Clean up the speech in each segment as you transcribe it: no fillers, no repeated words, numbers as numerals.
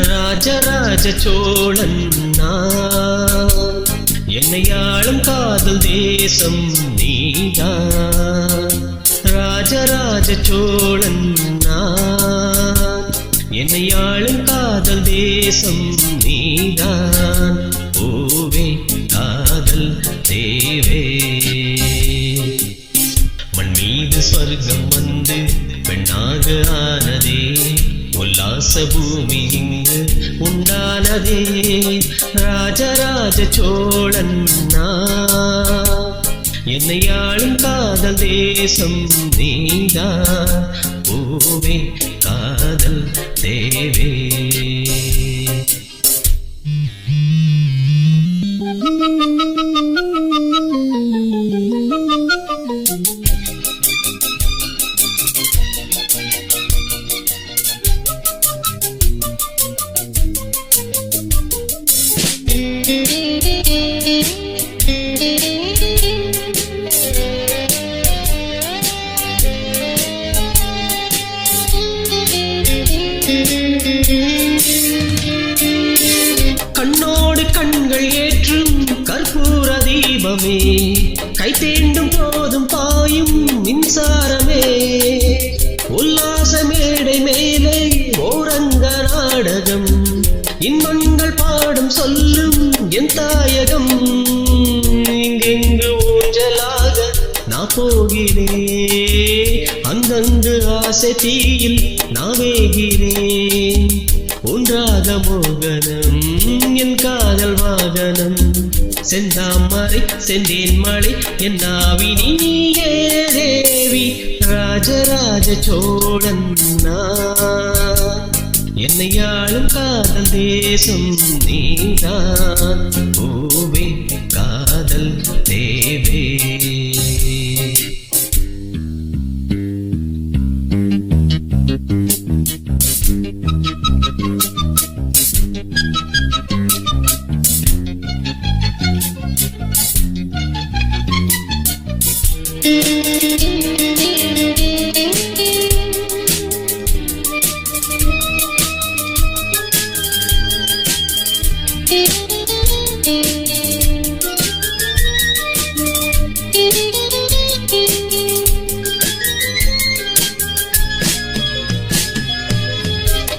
ராஜராஜ சோழன் நான், என்னை ஆளும் காதல் தேசம் நீதான். ராஜராஜ சோழன் நான், என்னை ஆளும் காதல் தேசம் நீதான். பூவே காதல் தேவே, மண் மீது ஸ்வர்க்கம் வந்து பெண்ணாக ஆனதே, உல்லாச பூமி இங்கு உண்டானதே. ராஜராஜ சோழன் நான், என்னை ஆளும் காதல் தேசம் நீதான். பூவே காதல் தேவே. கண்ணோடு கண்கள் ஏற்றும் கற்பூர தீபமே, கை தேண்டும் போதும் பாயும் மின்சாரமே, உல்லாச மேடை மேலே ஓரங்க நாடகம், இன்பங்கள் பாடும் சொல்லும் என் தாயகம். இங்கெங்கு ஊஞ்சலாக நான் போகிறேன், அங்கங்கு ஆசை தீயில் நான் வேகிறேன். ஒன்றாக மோகனம் என் காதல் வாகனம், செந்தாமரை செந்தேன் மழை என் நாவி நீயே தேவி. ராஜராஜ சோழன் நான், என்னை ஆளும் காதல் தேசம் நீதான். பூவே காதல் தேவே.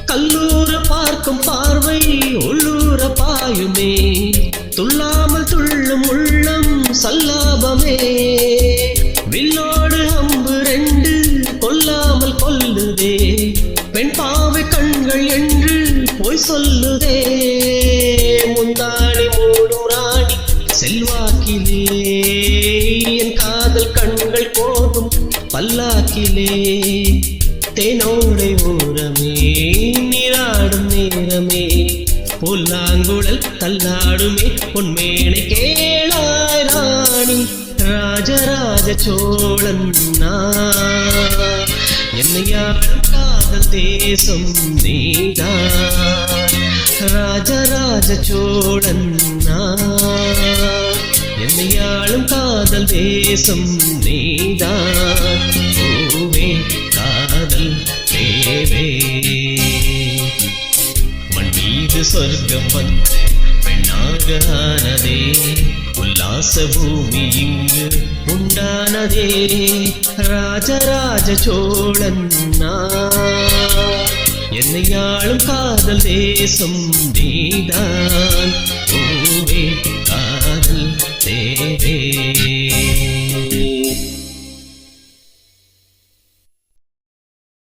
கல்லூர பார்க்கும் பார்வை உள்ளூர பாயுமே, துள்ளாமல் துள்ளும் உள்ளம் சல்லாபமே, வில்லோடு அம்பு ரெண்டு கொல்லாமல் கொல்லுதே, பெண் பாவை கண்கள் என்று போய் சொல்லுதே. முந்தாணி மூடும் ராணி செல்வாக்கிலே, என் காதல் கண்கள் போதும் பல்லாக்கிலே. தேனோடை ஓரமே நீராடும் நேரமே, புல்லாங்குழல் தள்ளாடுமே பொன்மேனை கேளாய் ராணி. ராஜராஜ சோழன் நான், என்னை ஆளும் காதல் தேசம் நீதான். ராஜராஜ சோழன் நான், என்னை ஆளும் காதல் தேசம் நீதான். பூவே காதல் தேவே, மண் மீது சொர்க்கம் வந்து பெண்ணாக ஆனதே, உல்லாச பூமி இங்கு உண்டானதே. ராஜராஜ சோழன் நான், என்னை ஆளும் காதல் தேசம் நீதான்.